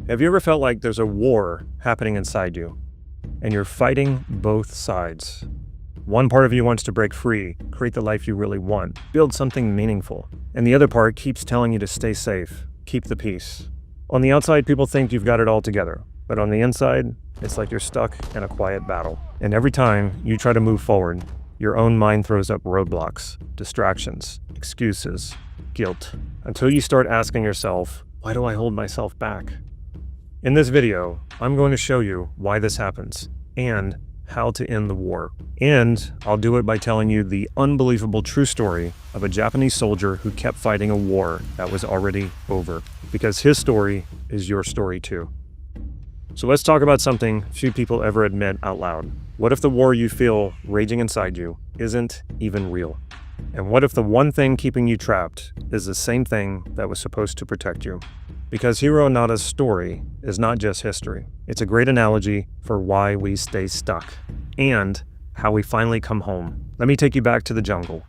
Have you ever felt like there's a war happening inside you, and you're fighting both sides? One part of you wants to break free, create the life you really want, build something meaningful, and the other part keeps telling you to stay safe, keep the peace. On the outside, people think you've got it all together, but on the inside, it's like you're stuck in a quiet battle. And every time you try to move forward, your own mind throws up roadblocks, distractions, excuses, guilt, until you start asking yourself, why do I hold myself back? In this video, I'm going to show you why this happens and how to end the war. And I'll do it by telling you the unbelievable true story of a Japanese soldier who kept fighting a war that was already over, because his story is your story too. So let's talk about something few people ever admit out loud. What if the war you feel raging inside you isn't even real? And what if the one thing keeping you trapped is the same thing that was supposed to protect you? Because Hiroo Onoda's story is not just history. It's a great analogy for why we stay stuck and how we finally come home. Let me take you back to the jungle.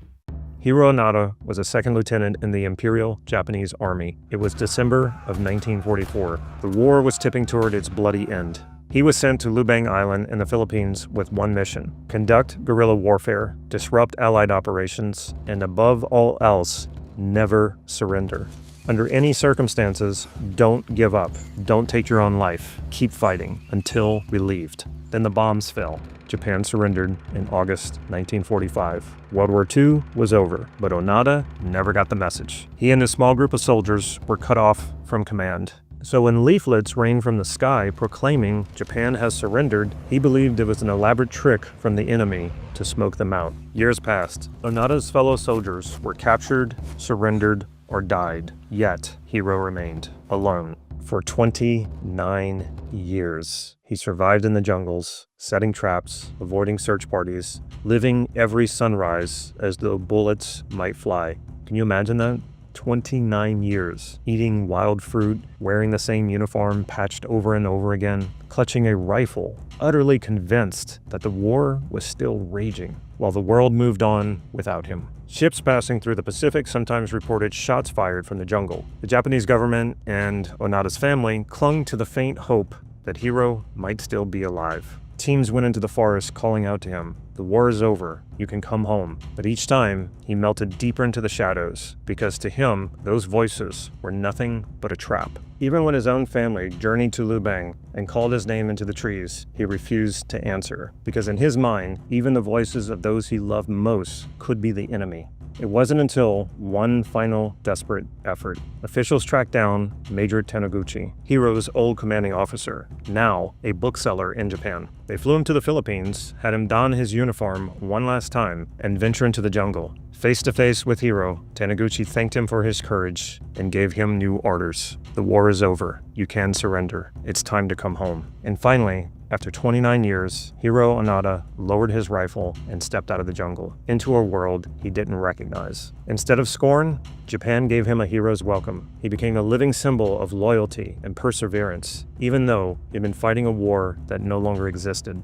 Hiroo Onoda was a second lieutenant in the Imperial Japanese Army. It was December of 1944. The war was tipping toward its bloody end. He was sent to Lubang Island in the Philippines with one mission: conduct guerrilla warfare, disrupt Allied operations, and above all else, never surrender. Under any circumstances, don't give up. Don't take your own life. Keep fighting until relieved. Then the bombs fell. Japan surrendered in August 1945. World War II was over, but Onoda never got the message. He and his small group of soldiers were cut off from command. So when leaflets rained from the sky proclaiming Japan has surrendered, he believed it was an elaborate trick from the enemy to smoke them out. Years passed. Onoda's fellow soldiers were captured, surrendered, or died. Yet, Hiroo remained alone. For 29 years, he survived in the jungles, setting traps, avoiding search parties, living every sunrise as though bullets might fly. Can you imagine that? 29 years, eating wild fruit, wearing the same uniform patched over and over again, clutching a rifle, utterly convinced that the war was still raging, while the world moved on without him. Ships passing through the Pacific sometimes reported shots fired from the jungle. The Japanese government and Onoda's family clung to the faint hope that Hiroo might still be alive. Teams went into the forest calling out to him, "The war is over, you can come home." But each time, he melted deeper into the shadows, because to him, those voices were nothing but a trap. Even when his own family journeyed to Lubang and called his name into the trees, he refused to answer, because in his mind, even the voices of those he loved most could be the enemy. It wasn't until one final desperate effort. Officials tracked down Major Taniguchi, Hiroo's old commanding officer, now a bookseller in Japan. They flew him to the Philippines, had him don his uniform one last time, and venture into the jungle. Face to face with Hiroo, Taniguchi thanked him for his courage and gave him new orders. The war is over. You can surrender. It's time to come home. And finally, after 29 years, Hiroo Onoda lowered his rifle and stepped out of the jungle, into a world he didn't recognize. Instead of scorn, Japan gave him a hero's welcome. He became a living symbol of loyalty and perseverance, even though he'd been fighting a war that no longer existed.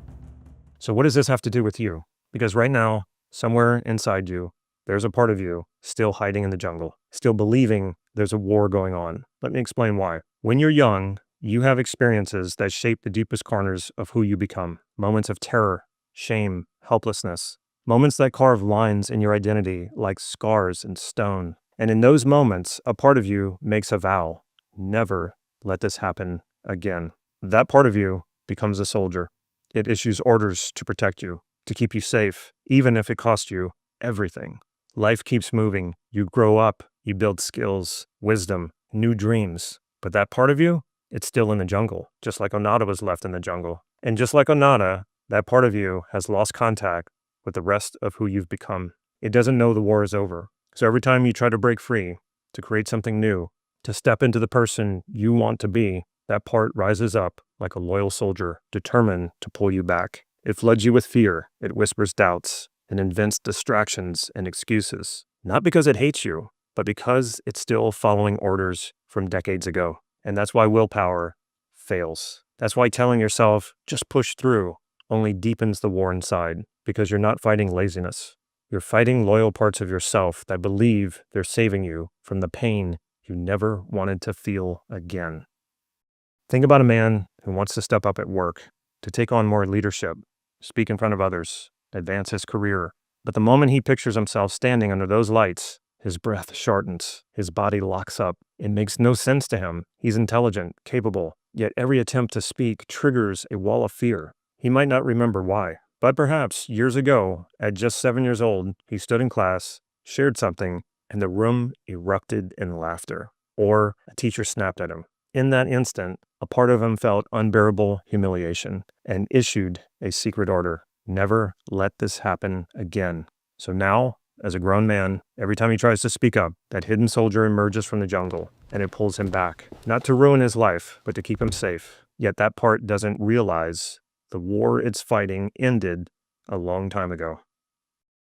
So what does this have to do with you? Because right now, somewhere inside you, there's a part of you still hiding in the jungle, still believing there's a war going on. Let me explain why. When you're young, you have experiences that shape the deepest corners of who you become. Moments of terror, shame, helplessness. Moments that carve lines in your identity like scars in stone. And in those moments, a part of you makes a vow: never let this happen again. That part of you becomes a soldier. It issues orders to protect you, to keep you safe, even if it costs you everything. Life keeps moving. You grow up, you build skills, wisdom, new dreams. But that part of you, it's still in the jungle, just like Onoda was left in the jungle. And just like Onoda, that part of you has lost contact with the rest of who you've become. It doesn't know the war is over. So every time you try to break free, to create something new, to step into the person you want to be, that part rises up like a loyal soldier, determined to pull you back. It floods you with fear. It whispers doubts and invents distractions and excuses. Not because it hates you, but because it's still following orders from decades ago. And that's why willpower fails. That's why telling yourself, just push through, only deepens the war inside, because you're not fighting laziness. You're fighting loyal parts of yourself that believe they're saving you from the pain you never wanted to feel again. Think about a man who wants to step up at work, to take on more leadership, speak in front of others, advance his career. But the moment he pictures himself standing under those lights, his breath shortens, his body locks up. It makes no sense to him. He's intelligent, capable, yet every attempt to speak triggers a wall of fear. He might not remember why, but perhaps years ago, at just 7 years old, he stood in class, shared something, and the room erupted in laughter. Or a teacher snapped at him. In that instant, a part of him felt unbearable humiliation and issued a secret order. Never let this happen again. So now, as a grown man, every time he tries to speak up, that hidden soldier emerges from the jungle, and it pulls him back. Not to ruin his life, but to keep him safe. Yet that part doesn't realize the war it's fighting ended a long time ago.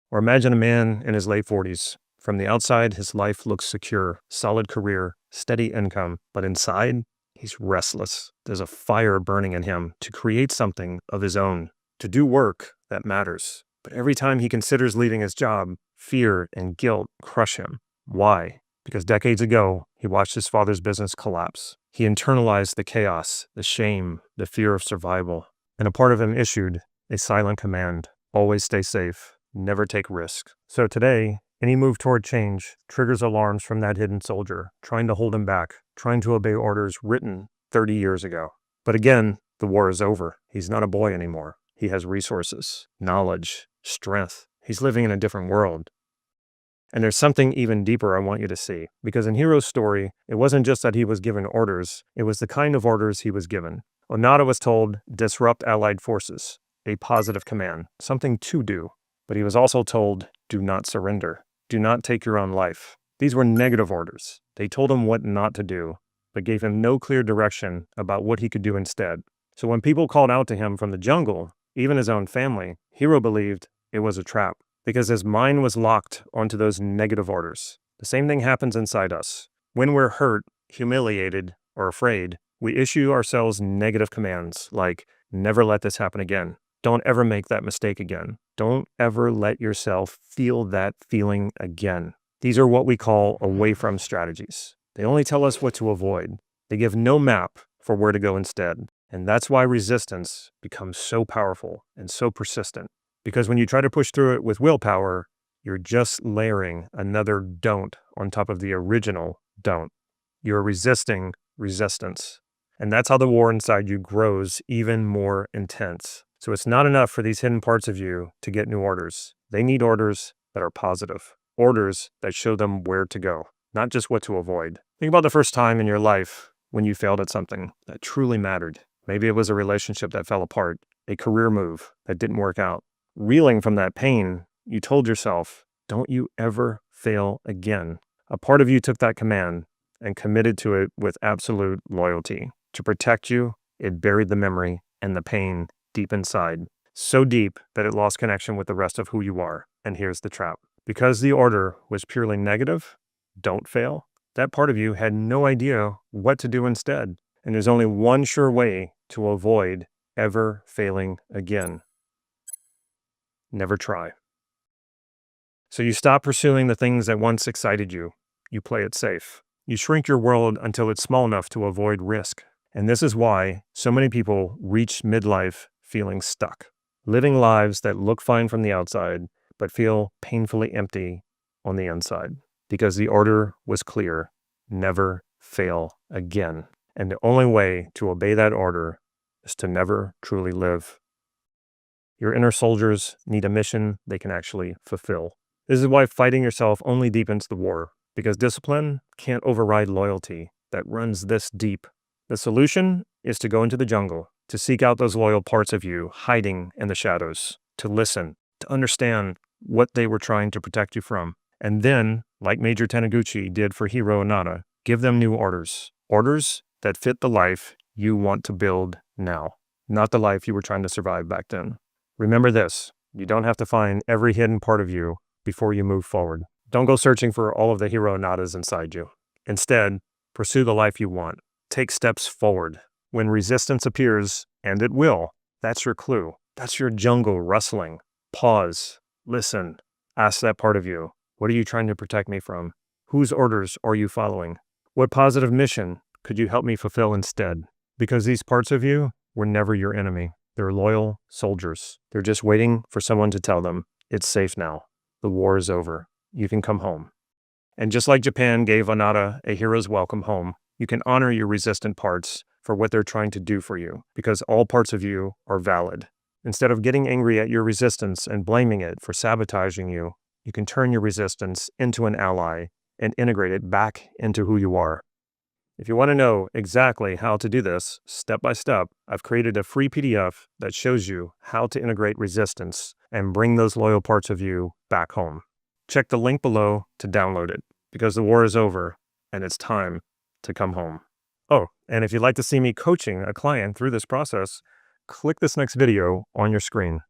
Or imagine a man in his late 40s. From the outside, his life looks secure, solid career, steady income, but inside, he's restless. There's a fire burning in him to create something of his own, to do work that matters. But every time he considers leaving his job, fear and guilt crush him. Why? Because decades ago, he watched his father's business collapse. He internalized the chaos, the shame, the fear of survival. And a part of him issued a silent command: always stay safe, never take risks. So today, any move toward change triggers alarms from that hidden soldier, trying to hold him back, trying to obey orders written 30 years ago. But again, the war is over. He's not a boy anymore. He has resources, knowledge, strength. He's living in a different world. And there's something even deeper I want you to see, because in Hiroo's story, it wasn't just that he was given orders, it was the kind of orders he was given. Onoda was told, disrupt Allied forces, a positive command, something to do. But he was also told, do not surrender. Do not take your own life. These were negative orders. They told him what not to do, but gave him no clear direction about what he could do instead. So when people called out to him from the jungle, even his own family, Hiroo believed it was a trap, because his mind was locked onto those negative orders. The same thing happens inside us. When we're hurt, humiliated, or afraid, we issue ourselves negative commands like, never let this happen again. Don't ever make that mistake again. Don't ever let yourself feel that feeling again. These are what we call away from strategies. They only tell us what to avoid. They give no map for where to go instead. And that's why resistance becomes so powerful and so persistent. Because when you try to push through it with willpower, you're just layering another don't on top of the original don't. You're resisting resistance. And that's how the war inside you grows even more intense. So it's not enough for these hidden parts of you to get new orders. They need orders that are positive. Orders that show them where to go, not just what to avoid. Think about the first time in your life when you failed at something that truly mattered. Maybe it was a relationship that fell apart, a career move that didn't work out. Reeling from that pain, you told yourself, don't you ever fail again. A part of you took that command and committed to it with absolute loyalty. To protect you, it buried the memory and the pain deep inside, so deep that it lost connection with the rest of who you are. And here's the trap. Because the order was purely negative, don't fail, that part of you had no idea what to do instead. And there's only one sure way to avoid ever failing again. Never try. So you stop pursuing the things that once excited you. You play it safe. You shrink your world until it's small enough to avoid risk. And this is why so many people reach midlife feeling stuck, living lives that look fine from the outside, but feel painfully empty on the inside. Because the order was clear: never fail again. And the only way to obey that order is to never truly live. Your inner soldiers need a mission they can actually fulfill. This is why fighting yourself only deepens the war, because discipline can't override loyalty that runs this deep. The solution is to go into the jungle, to seek out those loyal parts of you hiding in the shadows, to listen, to understand what they were trying to protect you from. And then, like Major Taniguchi did for Hiroo Onoda, give them new orders. Orders that fit the life you want to build now, not the life you were trying to survive back then. Remember this: you don't have to find every hidden part of you before you move forward. Don't go searching for all of the Hiroo Onodas inside you. Instead, pursue the life you want. Take steps forward. When resistance appears, and it will, that's your clue. That's your jungle rustling. Pause. Listen. Ask that part of you, what are you trying to protect me from? Whose orders are you following? What positive mission could you help me fulfill instead? Because these parts of you were never your enemy. They're loyal soldiers. They're just waiting for someone to tell them, it's safe now. The war is over. You can come home. And just like Japan gave Onoda a hero's welcome home, you can honor your resistant parts for what they're trying to do for you, because all parts of you are valid. Instead of getting angry at your resistance and blaming it for sabotaging you, you can turn your resistance into an ally and integrate it back into who you are. If you want to know exactly how to do this, step by step, I've created a free PDF that shows you how to integrate resistance and bring those loyal parts of you back home. Check the link below to download it, because the war is over and it's time to come home. Oh, and if you'd like to see me coaching a client through this process, click this next video on your screen.